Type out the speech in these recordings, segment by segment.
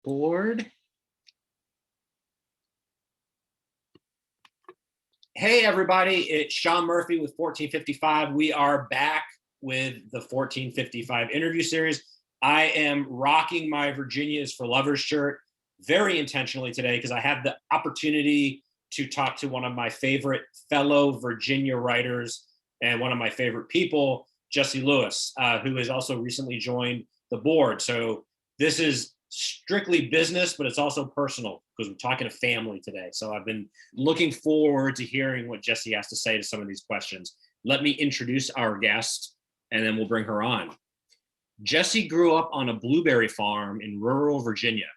Board. Hey everybody, it's Sean Murphy with 1455. We are back with the 1455 interview series. I am rocking my Virginia is for Lovers shirt very intentionally today because I have the opportunity to talk to one of my favorite fellow Virginia writers and one of my favorite people, Jessi Lewis, who has also recently joined the board. So this is strictly business, but it's also personal because we're talking to family today. So I've been looking forward to hearing what Jessi has to say to some of these questions. Let me introduce our guest and then we'll bring her on. Jessi grew up on a blueberry farm in rural Virginia.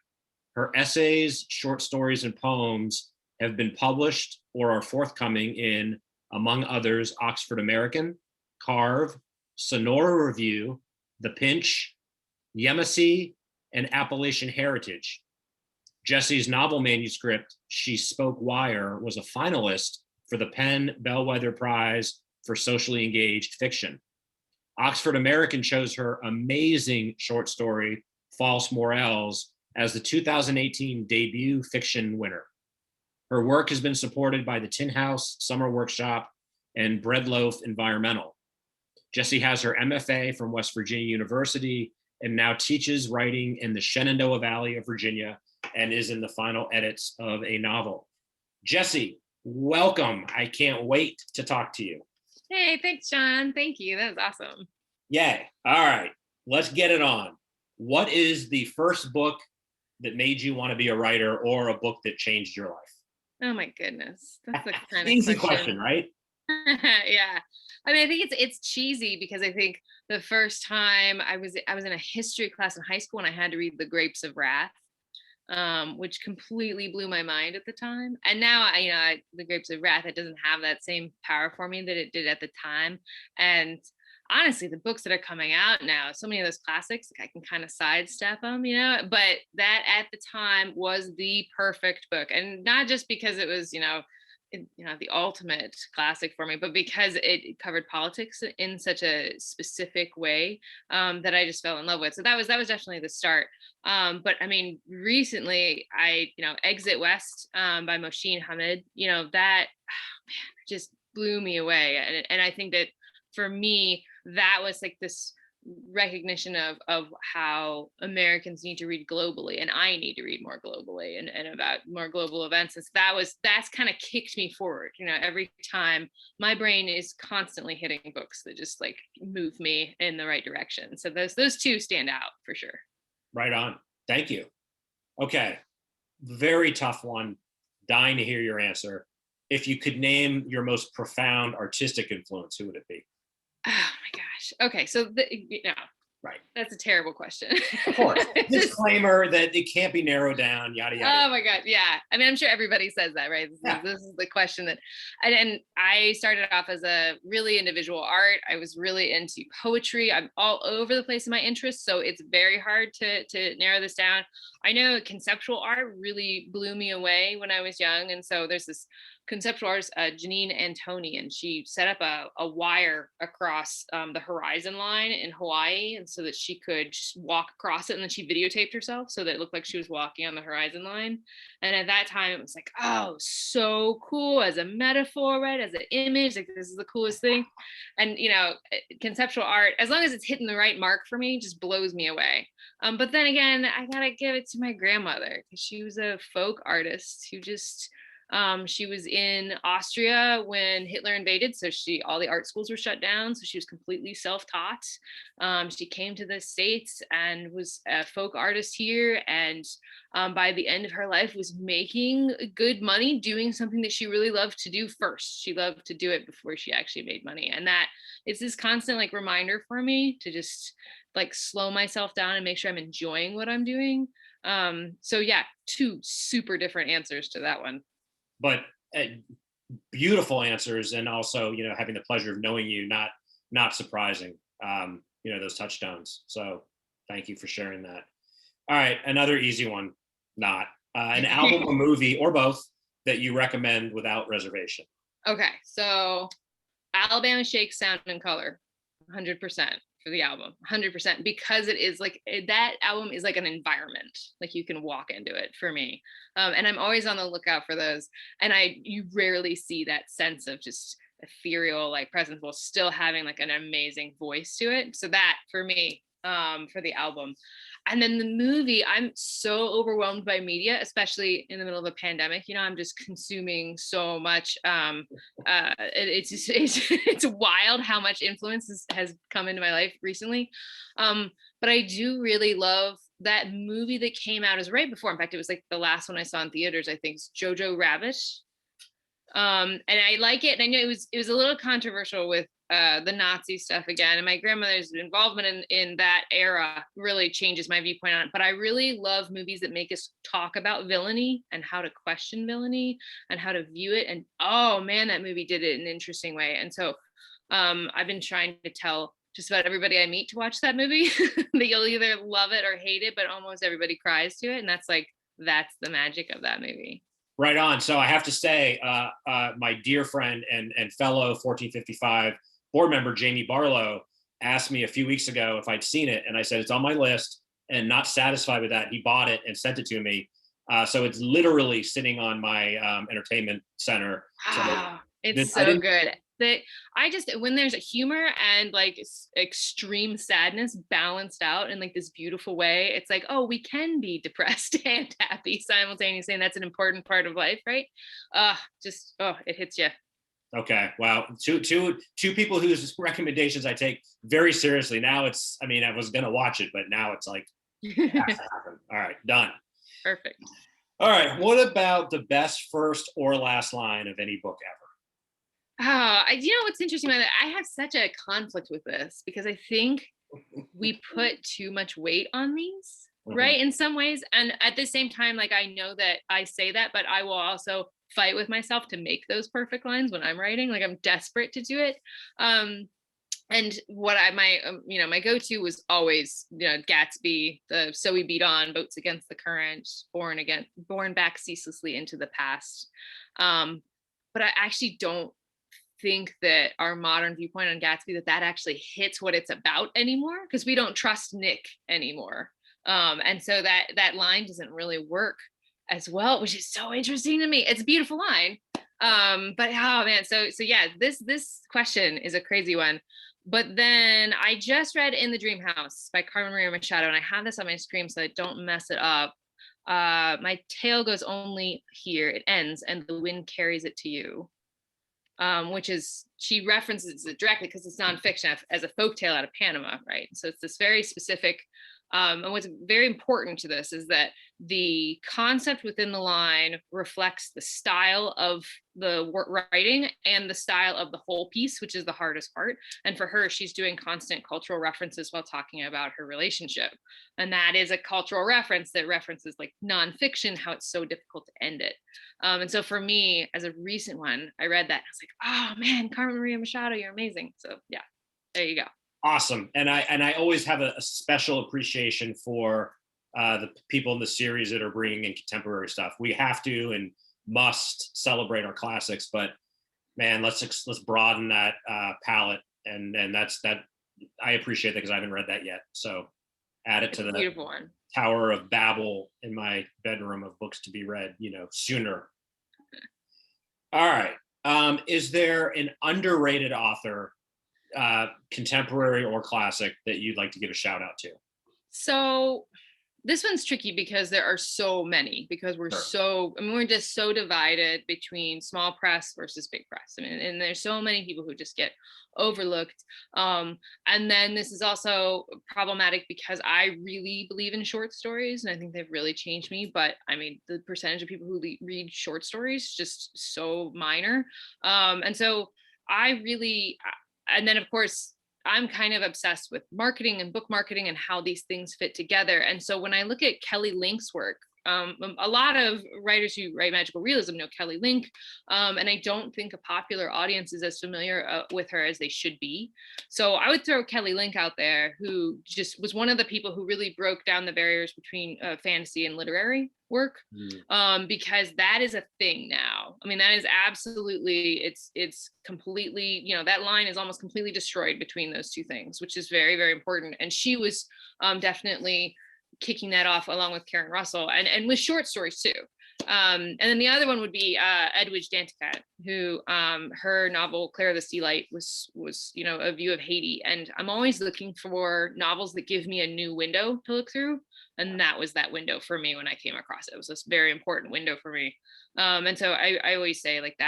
Her essays, short stories, and poems have been published or are forthcoming in, among others, Oxford American, Carve, Sonora Review, The Pinch, Yemassee, and Appalachian Heritage. Jessi's novel manuscript, She Spoke Wire, was a finalist for the Penn Bellwether Prize for Socially Engaged Fiction. Oxford American chose her amazing short story, False Morels, as the 2018 debut fiction winner. Her work has been supported by the Tin House Summer Workshop and Breadloaf Environmental. Jessi has her MFA from West Virginia University and now teaches writing in the Shenandoah Valley of Virginia and is in the final edits of a novel. Jessi, welcome. I can't wait to talk to you. Hey, thanks, Sean. Thank you. That was awesome. Yay. All right, let's get it on. What is the first book that made you want to be a writer or a book that changed your life? Oh my goodness. That's the kind of easy question, right? Yeah. I mean, I think it's cheesy because I think the first time I was in a history class in high school and I had to read The Grapes of Wrath, which completely blew my mind at the time. And now, The Grapes of Wrath, it doesn't have that same power for me that it did at the time. And honestly, the books that are coming out now, so many of those classics, like I can kind of sidestep them, but that at the time was the perfect book. And not just because it was, the ultimate classic for me, but because it covered politics in such a specific way that I just fell in love with. So that was definitely the start. But I mean, recently Exit West by Mohsin Hamid, that just blew me away. And I think that for me, that was like this recognition of how Americans need to read globally, and I need to read more globally and about more global events. And so that's kind of kicked me forward. Every time my brain is constantly hitting books that just like move me in the right direction. So those two stand out for sure. Right on. Thank you. Okay. Very tough one. Dying to hear your answer. If you could name your most profound artistic influence, who would it be? Oh my gosh. Okay. So, right. That's a terrible question. Of course. Disclaimer that it can't be narrowed down, yada, yada. Oh my God. Yeah. I mean, I'm sure everybody says that, right? This is the question that, and I started off as a really into visual art. I was really into poetry. I'm all over the place in my interests. So it's very hard to narrow this down. I know conceptual art really blew me away when I was young. And so there's this conceptual artist, Janine Antoni, and she set up a wire across the horizon line in Hawaii, and so that she could just walk across it, and then she videotaped herself so that it looked like she was walking on the horizon line. And at that time, it was like, oh, so cool as a metaphor, right? As an image, like this is the coolest thing. And conceptual art, as long as it's hitting the right mark for me, just blows me away. But then again, I gotta give it to my grandmother because she was a folk artist who just she was in Austria when Hitler invaded, so all the art schools were shut down, so she was completely self-taught. She came to the States and was a folk artist here, and by the end of her life was making good money doing something that she really loved to do first. She loved to do it before she actually made money, and that it's this constant like reminder for me to just like slow myself down and make sure I'm enjoying what I'm doing. So yeah, two super different answers to that one. But beautiful answers, and also having the pleasure of knowing you, not surprising, those touchstones. So thank you for sharing that. All right, another easy one. Not an album or movie or both that you recommend without reservation. Okay, so Alabama Shakes Sound and Color, 100%. for the album, 100%, because it is like that album is like an environment, like you can walk into it for me. And I'm always on the lookout for those. And you rarely see that sense of just ethereal like presence while still having like an amazing voice to it. So that for me, for the album. And then the movie, I'm so overwhelmed by media, especially in the middle of a pandemic. I'm just consuming so much. It's wild how much influence has come into my life recently. But I do really love that movie that came out is right before. In fact, it was like the last one I saw in theaters, I think, is Jojo Rabbit. And I like it. And I know it was a little controversial with the Nazi stuff again. And my grandmother's involvement in that era really changes my viewpoint on it. But I really love movies that make us talk about villainy and how to question villainy and how to view it. And oh man, that movie did it in an interesting way. And so I've been trying to tell just about everybody I meet to watch that movie that you'll either love it or hate it, but almost everybody cries to it. And that's the magic of that movie. Right on. So I have to say, my dear friend and fellow 1455 board member, Jamie Barlow, asked me a few weeks ago if I'd seen it. And I said, it's on my list, and not satisfied with that, he bought it and sent it to me. So it's literally sitting on my entertainment center. Wow, it's so good. When there's a humor and like extreme sadness balanced out in like this beautiful way, it's like, oh, we can be depressed and happy simultaneously, and that's an important part of life, right? It hits you. Okay, wow. Two people whose recommendations I take very seriously. Now I was gonna watch it, but now it's like it has to happen. All right, done. Perfect. All right, what about the best first or last line of any book ever? What's interesting about that? I have such a conflict with this because I think we put too much weight on these, right? In some ways. And at the same time, like I know that I say that, but I will also fight with myself to make those perfect lines when I'm writing. Like I'm desperate to do it. And what my go-to was always, Gatsby, the "So we beat on, boats against the current, born back ceaselessly into the past." But I actually don't think that our modern viewpoint on Gatsby that actually hits what it's about anymore, because we don't trust Nick anymore. And so that line doesn't really work as well, which is so interesting to me. It's a beautiful line. But oh man, so yeah, this question is a crazy one. But then I just read In the Dream House by Carmen Maria Machado, and I have this on my screen so I don't mess it up. My tale goes only here, it ends, and the wind carries it to you. Which is, she references it directly because it's nonfiction as a folktale out of Panama, right? So it's this very specific, and what's very important to this is that the concept within the line reflects the style of the writing and the style of the whole piece, which is the hardest part. And for her, she's doing constant cultural references while talking about her relationship. And that is a cultural reference that references like nonfiction, how it's so difficult to end it. And so for me, as a recent one, I read that and I was like, oh man, Carmen Maria Machado, you're amazing. So yeah, there you go. Awesome. And I always have a special appreciation for the people in the series that are bringing in contemporary stuff. We have to and must celebrate our classics, but man, let's broaden that palette. And that's that. I appreciate that because I haven't read that yet. So add it to the beautiful one. Tower of Babel in my bedroom of books to be read, sooner. All right. Is there an underrated author, contemporary or classic, that you'd like to give a shout out to? So this one's tricky because there are so many, because we're we're just so divided between small press versus big press. And there's so many people who just get overlooked. And then this is also problematic because I really believe in short stories and I think they've really changed me. But the percentage of people who read short stories just so minor. And so and then of course, I'm kind of obsessed with marketing and book marketing and how these things fit together. And so when I look at Kelly Link's work, a lot of writers who write magical realism know Kelly Link, and I don't think a popular audience is as familiar with her as they should be. So I would throw Kelly Link out there, who just was one of the people who really broke down the barriers between fantasy and literary work, because that is a thing now. I mean, that is absolutely, it's completely, that line is almost completely destroyed between those two things, which is very, very important. And she was definitely kicking that off along with Karen Russell, and with short stories too. And then the other one would be Edwidge Danticat, who her novel Claire the Sea Light was a view of Haiti. And I'm always looking for novels that give me a new window to look through. And that was that window for me when I came across it. It was this very important window for me. And so I always say, like,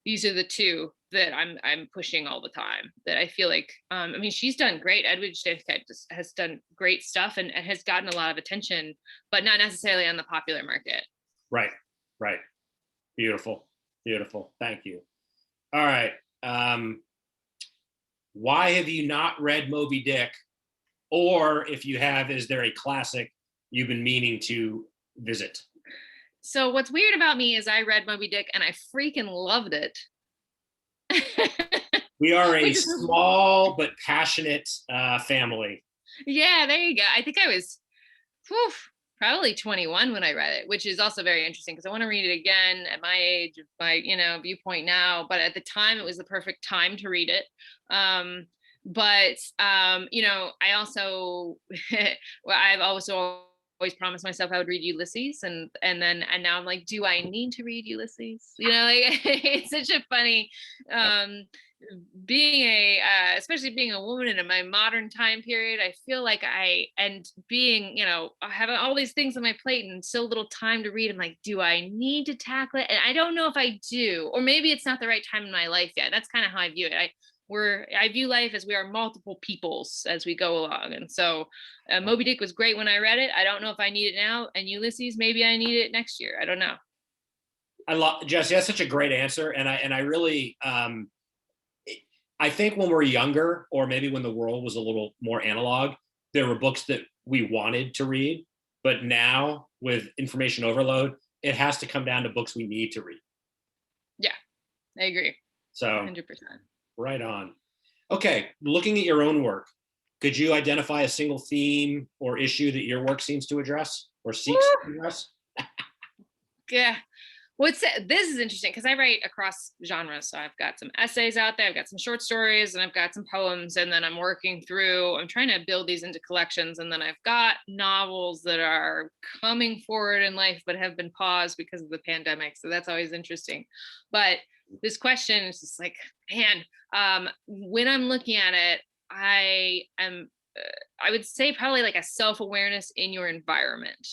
these are the two that I'm pushing all the time, that I feel like, I mean, she's done great. Edwidge Danticat has done great stuff and has gotten a lot of attention, but not necessarily on the popular market. Right. Beautiful. Thank you. All right. Why have you not read Moby Dick? Or if you have, is there a classic you've been meaning to visit? So what's weird about me is I read Moby Dick and I freaking loved it. We are a small but passionate family. Yeah, there you go. I think I was probably 21 when I read it, which is also very interesting because I want to read it again at my age, my viewpoint now. But at the time, it was the perfect time to read it. But I also I've also always promised myself I would read Ulysses, and now I'm like, do I need to read Ulysses? It's such a funny especially being a woman in my modern time period. I feel like being having all these things on my plate and so little time to read, I'm like, do I need to tackle it? And I don't know if I do, or maybe it's not the right time in my life yet. That's kind of how I view it. I view life as we are multiple peoples as we go along. And so Moby Dick was great when I read it. I don't know if I need it now. And Ulysses, maybe I need it next year. I don't know. I love Jessi. That's such a great answer. And I really, I think when we're younger, or maybe when the world was a little more analog, there were books that we wanted to read. But now with information overload, it has to come down to books we need to read. Yeah, I agree. So 100%. Right on. Okay, looking at your own work, could you identify a single theme or issue that your work seems to address or seeks to address? Yeah. This is interesting because I write across genres. So I've got some essays out there, I've got some short stories, and I've got some poems, and then I'm trying to build these into collections. And then I've got novels that are coming forward in life, but have been paused because of the pandemic. So that's always interesting. But this question is just like, man, when I'm looking at it, I would say probably like a self-awareness in your environment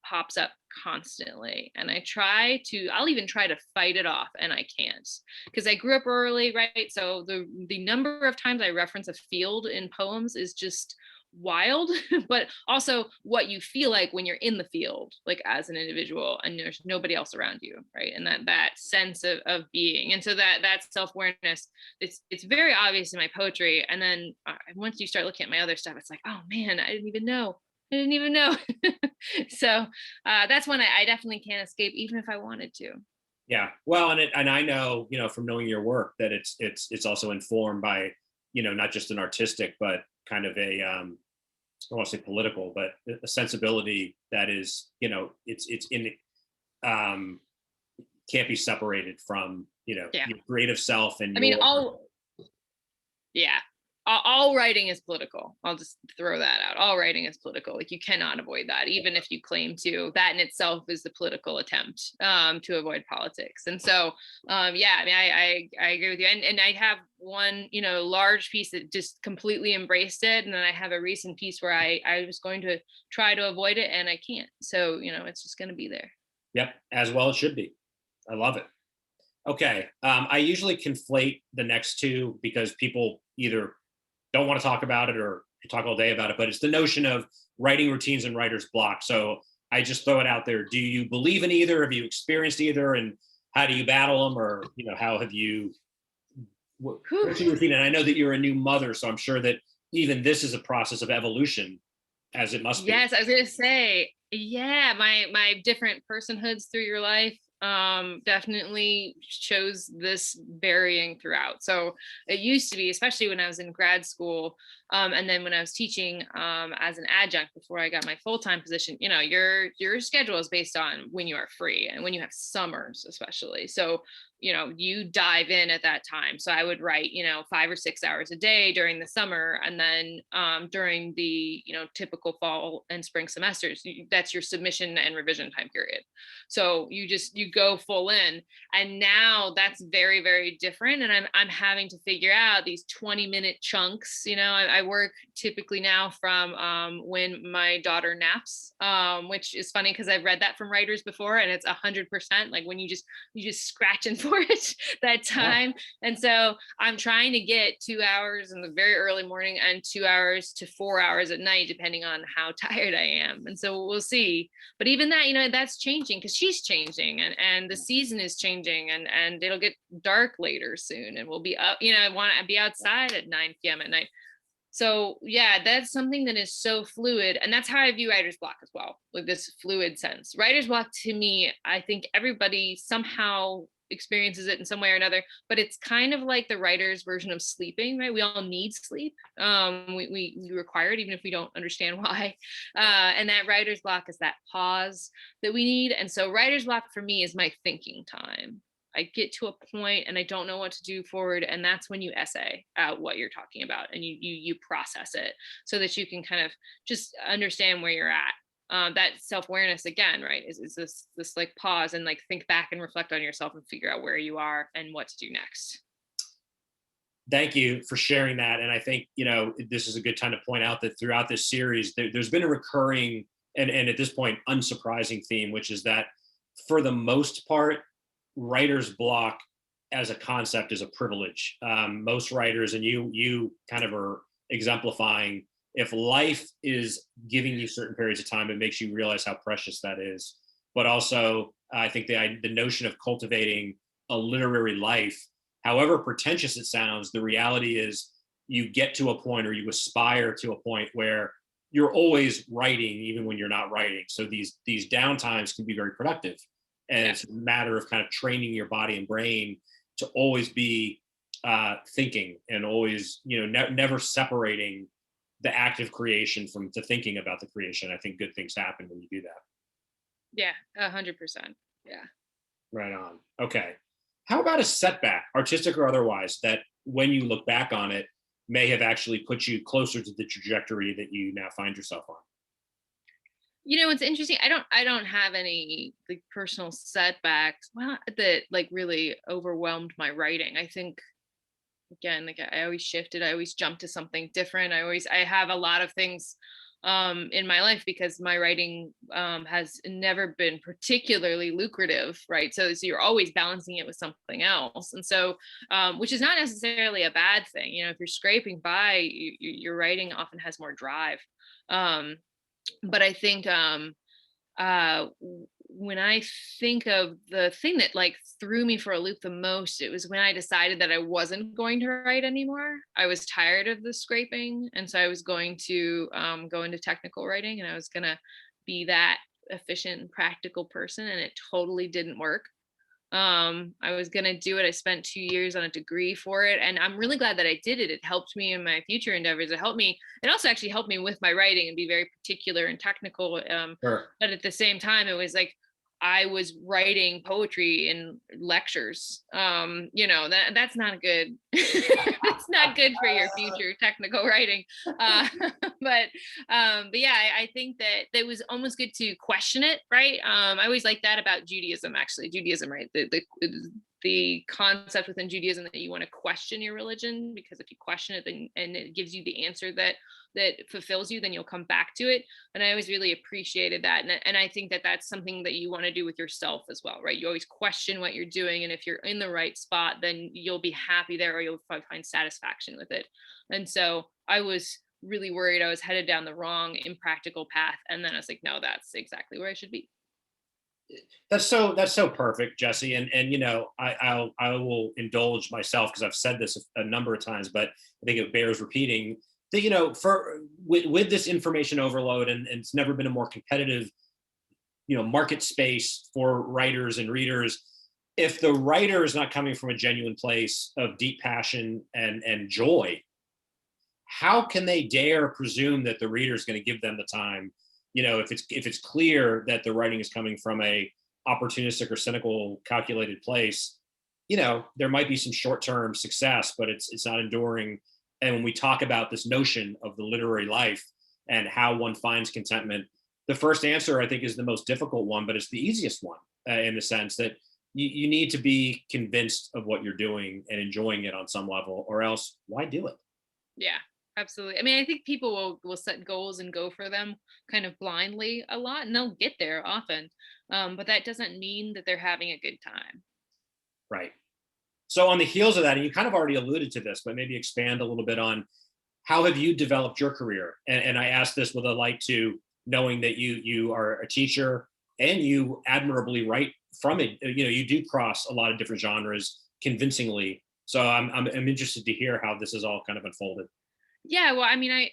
pops up constantly. And I'll even try to fight it off, and I can't, because I grew up early, right? So the number of times I reference a field in poems is just wild, but also what you feel like when you're in the field, like as an individual, and there's nobody else around you, right? And that sense of being, and so that self-awareness, it's very obvious in my poetry. And then once you start looking at my other stuff, it's like, oh man, I didn't even know. So that's one I definitely can't escape, even if I wanted to. Yeah, well, and I know, from knowing your work, that it's also informed by, not just an artistic, but kind of a I don't want to say political, but a sensibility that is, it's in can't be separated from your creative self. And all writing is political. I'll just throw that out. All writing is political. Like, you cannot avoid that, even if you claim to. That in itself is the political attempt to avoid politics. And so, I mean, I agree with you. And I have one, large piece that just completely embraced it. And then I have a recent piece where I was going to try to avoid it, and I can't. So, it's just going to be there. Yep. As well it should be. I love it. Okay. I usually conflate the next two because people either don't want to talk about it or talk all day about it, but it's the notion of writing routines and writer's block. So I just throw it out there. Do you believe in either? Have you experienced either? And how do you battle them? Or, how have you, what's your routine? And I know that you're a new mother, so I'm sure that even this is a process of evolution, as it must be. Yes, I was going to say, Yeah, my different personhoods through your life definitely shows this varying throughout. So it used to be, especially when I was in grad school, and then when I was teaching as an adjunct before I got my full-time position, you know, your schedule is based on when you are free and when you have summers, especially. So you know, you dive in at that time. So I would write, you know, 5 or 6 hours a day during the summer. And then during the, you know, typical fall and spring semesters, that's your submission and revision time period. So you go full in. And now that's very, very different. And I'm having to figure out these 20-minute chunks. You know, I work typically now from when my daughter naps, which is funny because I've read that from writers before, and it's 100% like when you just scratching for it that time. And so I'm trying to get 2 hours in the very early morning and 2 hours to 4 hours at night, depending on how tired I am. And so we'll see. But even that, you know, that's changing because she's changing, and the season is changing, and it'll get dark later soon, and we'll be up, you know, I want to be outside at 9 p.m. at night. So yeah, that's something that is so fluid. And that's how I view writer's block as well, with this fluid sense. Writer's block to me, I think everybody somehow experiences it in some way or another, but it's kind of like the writer's version of sleeping, right? We all need sleep. We require it even if we don't understand why. And that writer's block is that pause that we need. And so writer's block for me is my thinking time. I get to a point and I don't know what to do forward, and that's when you essay out what you're talking about, and you process it so that you can kind of just understand where you're at. That self-awareness again, right, is this like pause and like think back and reflect on yourself and figure out where you are and what to do next. Thank you for sharing that. And I think, you know, this is a good time to point out that throughout this series, there's been a recurring and at this point, unsurprising theme, which is that for the most part, writer's block as a concept is a privilege. Most writers, and you kind of are exemplifying, if life is giving you certain periods of time, it makes you realize how precious that is. But also, I think the notion of cultivating a literary life, however pretentious it sounds, the reality is you get to a point, or you aspire to a point where you're always writing, even when you're not writing. So these downtimes can be very productive. And it's a matter of kind of training your body and brain to always be thinking, and always, you know, never separating the act of creation from the thinking about the creation. I think good things happen when you do that. Yeah, 100%. Yeah. Right on. Okay. How about a setback, artistic or otherwise, that when you look back on it, may have actually put you closer to the trajectory that you now find yourself on? You know, it's interesting. I don't have any like personal setbacks, well, that like really overwhelmed my writing. I think again, like I always shifted, I always jumped to something different. I have a lot of things in my life because my writing has never been particularly lucrative, right? So you're always balancing it with something else. And so which is not necessarily a bad thing. You know, if you're scraping by, your writing often has more drive. Um but I think when I think of the thing that like threw me for a loop the most, it was when I decided that I wasn't going to write anymore. I was tired of the scraping, and so I was going to go into technical writing, and I was going to be that efficient and practical person, and it totally didn't work. I was going to do it. I spent 2 years on a degree for it, and I'm really glad that I did it. It helped me in my future endeavors. It also actually helped me with my writing and be very particular and technical. Sure. But at the same time, it was like I was writing poetry in lectures. You know, that's not good. That's not good for your future technical writing. Uh, but yeah, I think that it was almost good to question it, right? I always like that about Judaism, actually. Judaism, right? The concept within Judaism that you want to question your religion, because if you question it, then and it gives you the answer that fulfills you, then you'll come back to it. And I always really appreciated that. And I think that that's something that you want to do with yourself as well, right? You always question what you're doing. And if you're in the right spot, then you'll be happy there, or you'll find satisfaction with it. And so I was really worried I was headed down the wrong impractical path. And then I was like, no, that's exactly where I should be. That's so perfect, Jessi. And you know, I will indulge myself because I've said this a number of times, but I think it bears repeating that, you know, for with this information overload, and it's never been a more competitive market space for writers and readers. If the writer is not coming from a genuine place of deep passion and joy, how can they dare presume that the reader is going to give them the time? If it's clear that the writing is coming from a opportunistic or cynical, calculated place, there might be some short-term success, but it's not enduring. And when we talk about this notion of the literary life and how one finds contentment, the first answer I think is the most difficult one, but it's the easiest one, in the sense that you need to be convinced of what you're doing and enjoying it on some level, or else why do it? Yeah, absolutely. I mean, I think people will set goals and go for them kind of blindly a lot, and they'll get there often. But that doesn't mean that they're having a good time. Right. So on the heels of that, and you kind of already alluded to this, but maybe expand a little bit on how have you developed your career? And I ask this with a light to knowing that you are a teacher and you admirably write from it. You do cross a lot of different genres convincingly. So I'm interested to hear how this is all kind of unfolded. Yeah, well, I mean,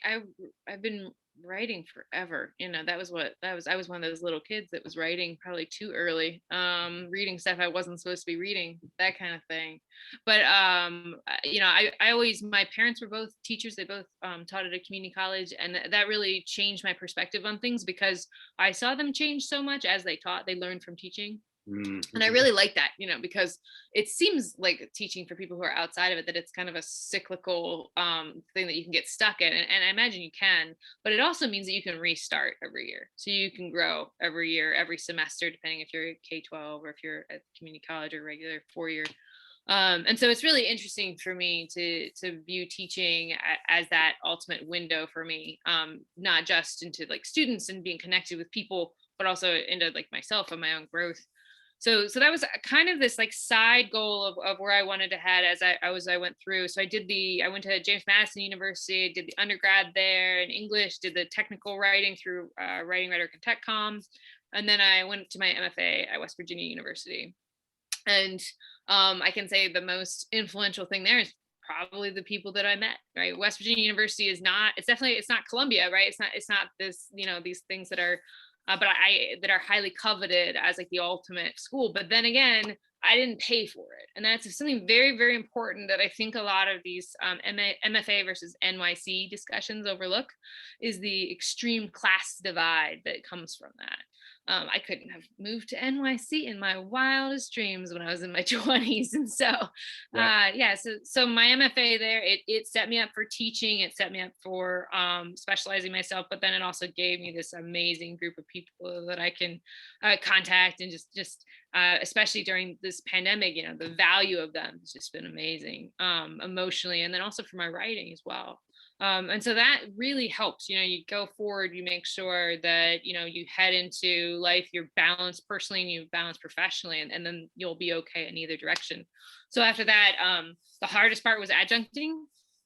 I've been writing forever. I was one of those little kids that was writing probably too early, reading stuff I wasn't supposed to be reading, that kind of thing. But I always my parents were both teachers. They both taught at a community college, and that really changed my perspective on things because I saw them change so much as they taught. They learned from teaching. And I Mm-hmm. really like that, because it seems like teaching for people who are outside of it, that it's kind of a cyclical thing that you can get stuck in. And I imagine you can, but it also means that you can restart every year. So you can grow every year, every semester, depending if you're K-12 or if you're at community college or regular 4 year. And so it's really interesting for me to view teaching as that ultimate window for me, not just into like students and being connected with people, but also into like myself and my own growth. So that was kind of this like side goal of where I wanted to head as I went through. So I went to James Madison University, did the undergrad there in English, did the technical writing through Writing Rhetoric and Tech Comms, and then I went to my MFA at West Virginia University. And I can say the most influential thing there is probably the people that I met. Right, West Virginia University is not. It's not Columbia, right? It's not this. These things that are but I that are highly coveted as like the ultimate school. But then again, I didn't pay for it, and that's something very, very important that I think a lot of these MFA versus NYC discussions overlook, is the extreme class divide that comes from that. I couldn't have moved to NYC in my wildest dreams when I was in my 20s. And so, Right. yeah, so my MFA there, it set me up for teaching. It set me up for specializing myself, but then it also gave me this amazing group of people that I can contact and especially during this pandemic, the value of them has just been amazing, emotionally, and then also for my writing as well. And so that really helps. You go forward, you make sure that you head into life, you're balanced personally and you're balanced professionally, and then you'll be okay in either direction. So after that, the hardest part was adjuncting.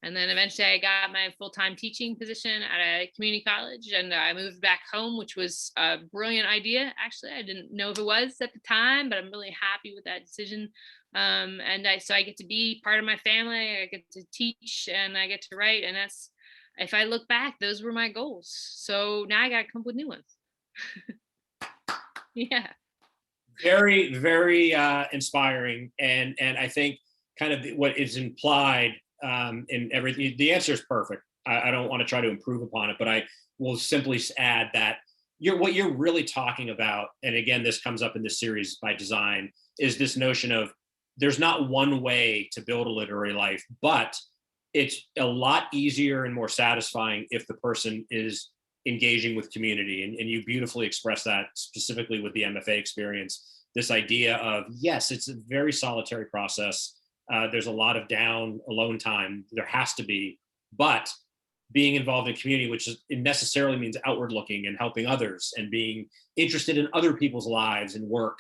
And then eventually I got my full-time teaching position at a community college, and I moved back home, which was a brilliant idea. Actually, I didn't know if it was at the time, but I'm really happy with that decision. So I get to be part of my family. I get to teach and I get to write. And if I look back, those were my goals. So now I got to come up with new ones. Yeah. Very, very inspiring, and I think kind of what is implied in everything. The answer is perfect. I don't want to try to improve upon it, but I will simply add that what you're really talking about, and again, this comes up in this series by design, is this notion of there's not one way to build a literary life, but it's a lot easier and more satisfying if the person is engaging with community. And you beautifully express that specifically with the MFA experience. This idea of, yes, it's a very solitary process. There's a lot of alone time. There has to be, but being involved in community, it necessarily means outward looking and helping others and being interested in other people's lives and work,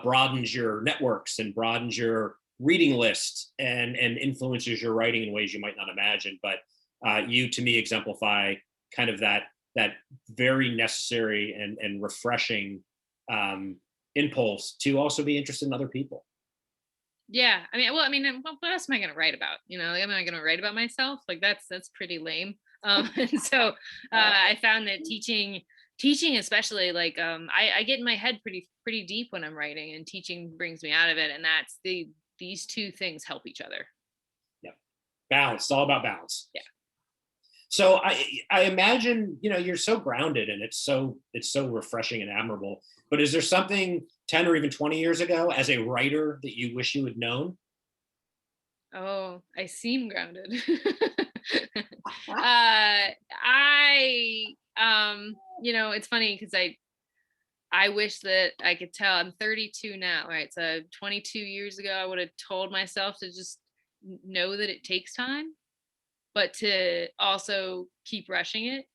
broadens your networks and broadens your reading list and influences your writing in ways you might not imagine. But you, to me, exemplify kind of that very necessary and refreshing impulse to also be interested in other people. Yeah. What else am I going to write about? Am I going to write about myself? Like that's pretty lame. And so I found that teaching especially, like, I get in my head pretty deep when I'm writing, and teaching brings me out of it, and that's these two things help each other. Yeah. Balance. It's all about balance. Yeah. So I imagine, you're so grounded, and it's so refreshing and admirable. But is there something 10 or even 20 years ago as a writer that you wish you had known? Oh, I seem grounded. I it's funny because I wish that I could tell. I'm 32 now, right? So 22 years ago, I would have told myself to just know that it takes time, but to also keep rushing it,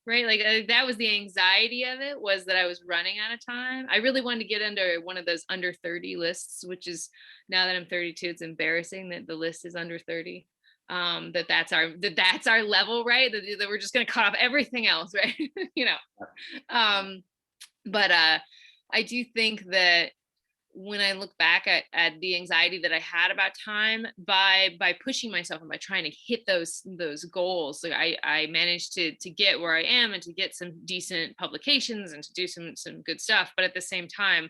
right? Like, that was the anxiety of it, was that I was running out of time. I really wanted to get under one of those under 30 lists, which is, now that I'm 32, it's embarrassing that the list is under 30. That's our level, right? That we're just going to cut off everything else, right? you know. Um, but I do think that when I look back at the anxiety that I had about time, by pushing myself and by trying to hit those goals, like, I managed to get where I am, and to get some decent publications, and to do some good stuff. But at the same time,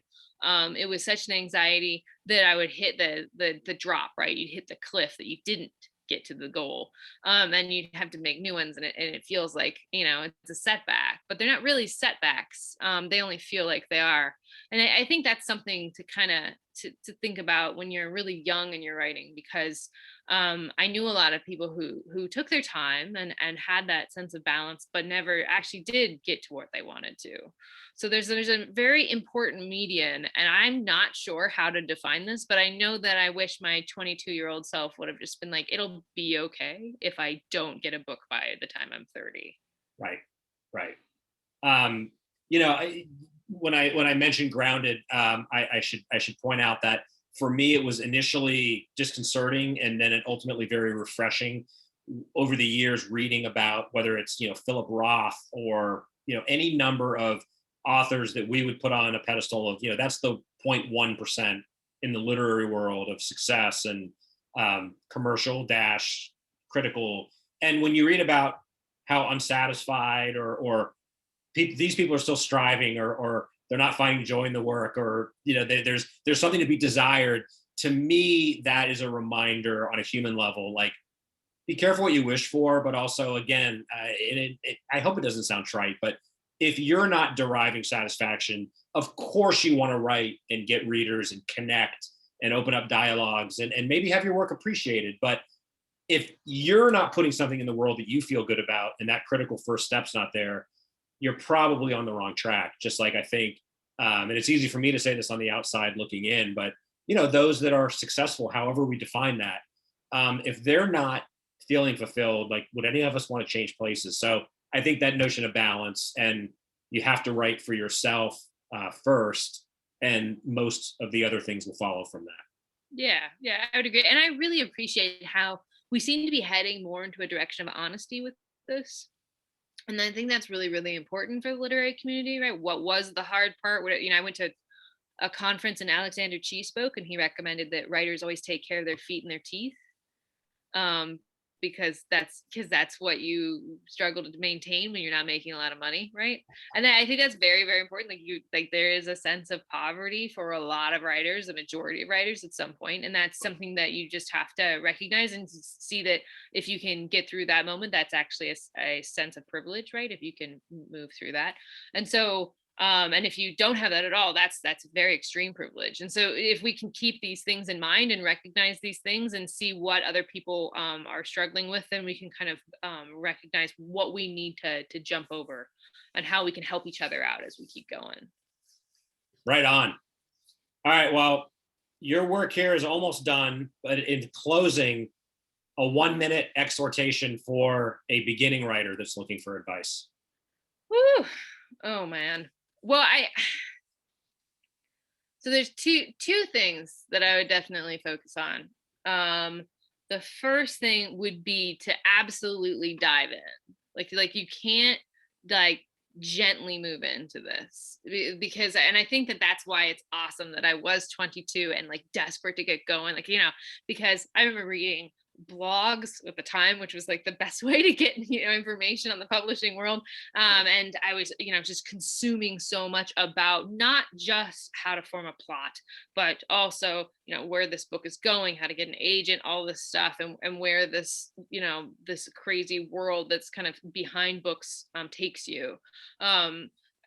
it was such an anxiety that I would hit the drop, right? You'd hit the cliff that you didn't get to the goal, and you'd have to make new ones, and it feels like, it's a setback, but they're not really setbacks. They only feel like they are. And I think that's something to kind of to think about when you're really young and you're writing, because I knew a lot of people who took their time and had that sense of balance, but never actually did get to what they wanted to. So there's a very important median, and I'm not sure how to define this, but I know that I wish my 22-year-old self would have just been like, it'll be okay if I don't get a book by the time I'm 30. Right. Right. Um, you know, when I mentioned grounded, I should point out that for me it was initially disconcerting, and then it ultimately very refreshing over the years, reading about whether it's Philip Roth, or any number of authors that we would put on a pedestal of, that's the 0.1% in the literary world of success, and commercial dash critical. And when you read about how unsatisfied, or these people are still striving, or they're not finding joy in the work, or there's something to be desired. To me, that is a reminder on a human level, like, be careful what you wish for, but also, again, I hope it doesn't sound trite, but if you're not deriving satisfaction, of course you want to write and get readers and connect and open up dialogues, and maybe have your work appreciated. But if you're not putting something in the world that you feel good about, and that critical first step's not there, you're probably on the wrong track. Just like, I think, and it's easy for me to say this on the outside looking in, but those that are successful, however we define that, if they're not feeling fulfilled, like, would any of us want to change places? So I think that notion of balance, and you have to write for yourself first, and most of the other things will follow from that. Yeah, I would agree. And I really appreciate how we seem to be heading more into a direction of honesty with this. And I think that's really, really important for the literary community, right? What was the hard part? I went to a conference and Alexander Chi spoke, and he recommended that writers always take care of their feet and their teeth. Um, because that's what you struggle to maintain when you're not making a lot of money, right? And I think that's very, very important. Like, there is a sense of poverty for a lot of writers, a majority of writers at some point, and that's something that you just have to recognize and see that if you can get through that moment, that's actually a sense of privilege, right? If you can move through that. And so, and if you don't have that at all, that's very extreme privilege. And so if we can keep these things in mind and recognize these things and see what other people are struggling with, then we can kind of recognize what we need to jump over, and how we can help each other out as we keep going. Right on. All right. Well, your work here is almost done, but in closing, a 1-minute exhortation for a beginning writer that's looking for advice. Woo! Oh man. Well, so there's two things that I would definitely focus on. The first thing would be to absolutely dive in. Like you can't, like, gently move into this, because, and I think that that's why it's awesome that I was 22 and, like, desperate to get going, because I remember reading blogs at the time, which was like the best way to get, information on the publishing world. And I was, just consuming so much about not just how to form a plot, but also, where this book is going, how to get an agent, all this stuff, and where this, this crazy world that's kind of behind books takes you.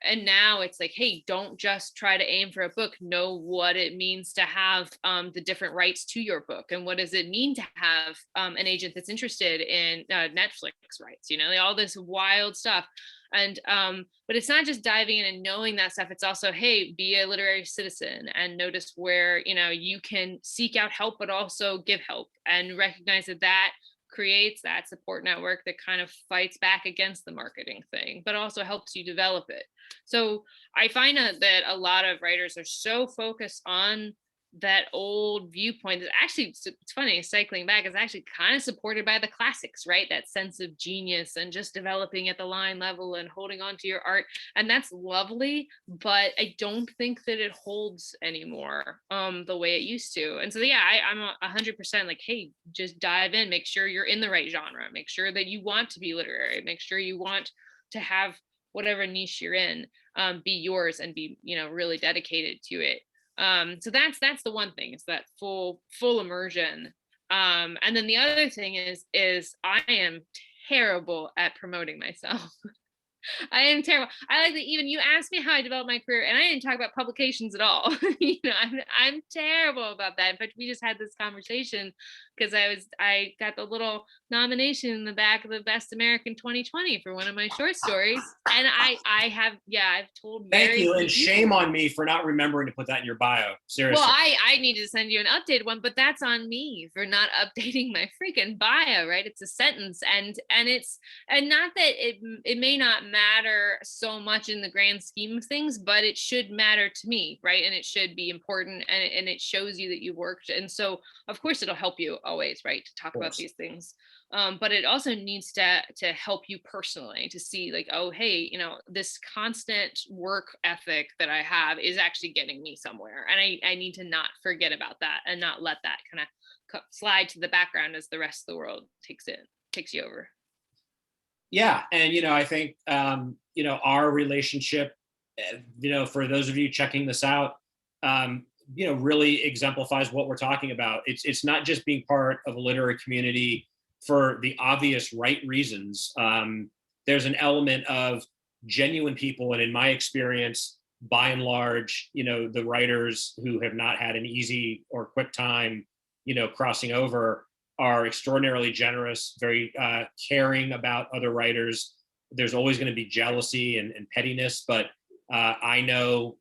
And now it's like, hey, don't just try to aim for a book. Know what it means to have the different rights to your book, and what does it mean to have an agent that's interested in Netflix rights, like all this wild stuff. And but it's not just diving in and knowing that stuff. It's also, hey, be a literary citizen and notice where you can seek out help, but also give help, and recognize that creates that support network that kind of fights back against the marketing thing, but also helps you develop it. So I find that a lot of writers are so focused on that old viewpoint that actually, it's funny, cycling back is actually kind of supported by the classics, right? That sense of genius and just developing at the line level and holding on to your art. And that's lovely, but I don't think that it holds anymore the way it used to. And so, yeah, I'm 100% like, hey, just dive in, make sure you're in the right genre, make sure that you want to be literary, make sure you want to have whatever niche you're in be yours, and be, really dedicated to it. So that's the one thing, is that full immersion. And then the other thing is I am terrible at promoting myself. I am terrible. I like that even you asked me how I developed my career, and I didn't talk about publications at all. I'm terrible about that. In fact, we just had this conversation because I got the little nomination in the back of the Best American 2020 for one of my short stories, and I've told Thank you, and shame on me for not remembering to put that in your bio. Seriously. Well, I need to send you an updated one, but that's on me for not updating my freaking bio, right? It's a sentence, and not that it may not matter so much in the grand scheme of things, but it should matter to me, right? And it should be important, and it shows you that you worked. And so, of course, it'll help you always, right, to talk about these things. But it also needs to help you personally, to see like, oh, hey, this constant work ethic that I have is actually getting me somewhere. And I need to not forget about that, and not let that kind of slide to the background as the rest of the world takes you over. Yeah. And, I think, our relationship, for those of you checking this out, really exemplifies what we're talking about. It's not just being part of a literary community for the obvious right reasons. There's an element of genuine people. And in my experience, by and large, the writers who have not had an easy or quick time, crossing over, are extraordinarily generous, very caring about other writers. There's always going to be jealousy and pettiness, but I know,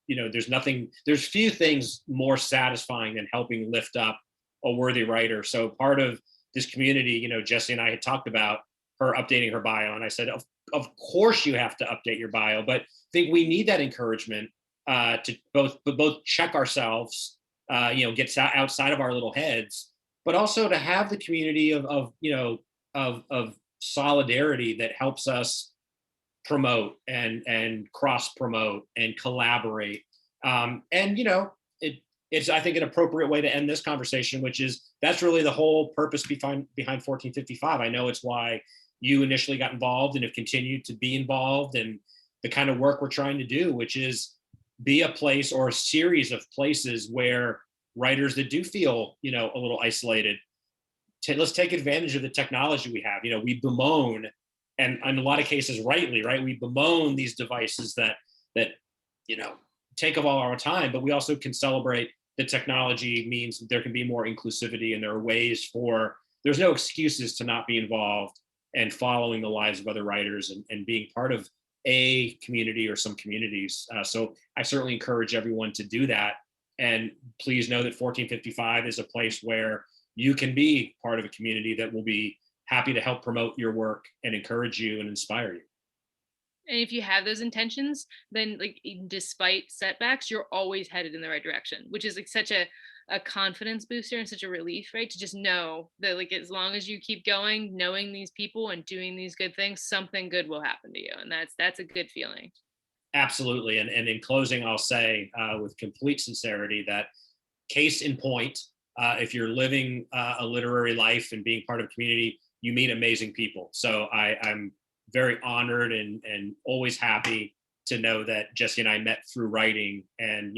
there's few things more satisfying than helping lift up a worthy writer. So part of this community, Jessi and I had talked about her updating her bio, and I said, of course you have to update your bio, but I think we need that encouragement to both check ourselves, get outside of our little heads, but also to have the community of solidarity that helps us promote and cross promote and collaborate. It's, I think, an appropriate way to end this conversation, which is that's really the whole purpose behind 1455. I know it's why you initially got involved and have continued to be involved, and the kind of work we're trying to do, which is be a place or a series of places where writers that do feel, a little isolated, let's take advantage of the technology we have. We bemoan, and in a lot of cases rightly, right, we bemoan these devices that take up all our time, but we also can celebrate that technology means there can be more inclusivity, and there are ways there's no excuses to not be involved and following the lives of other writers and being part of a community or some communities. So I certainly encourage everyone to do that. And please know that 1455 is a place where you can be part of a community that will be happy to help promote your work and encourage you and inspire you. And if you have those intentions, then like despite setbacks, you're always headed in the right direction, which is like such a confidence booster and such a relief, right? To just know that like as long as you keep going, knowing these people and doing these good things, something good will happen to you. And that's a good feeling. Absolutely. And in closing, I'll say with complete sincerity that case in point, If you're living a literary life and being part of a community, you meet amazing people. So I'm very honored and always happy to know that Jessi and I met through writing, and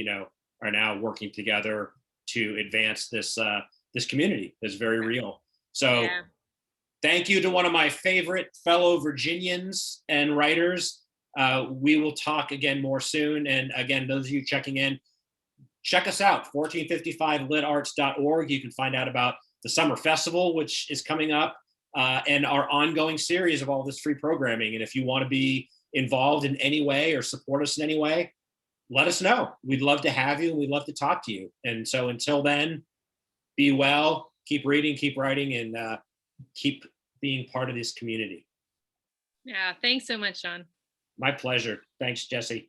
are now working together to advance this community that's very real. So Yeah. thank you to one of my favorite fellow Virginians and writers. We will talk again more soon. And again, those of you checking in, check us out, 1455litarts.org. You can find out about the summer festival, which is coming up, and our ongoing series of all this free programming. And if you want to be involved in any way or support us in any way, let us know. We'd love to have you, and we'd love to talk to you. And so until then, be well, keep reading, keep writing, and keep being part of this community. Yeah. Thanks so much, Sean. My pleasure. Thanks, Jessi.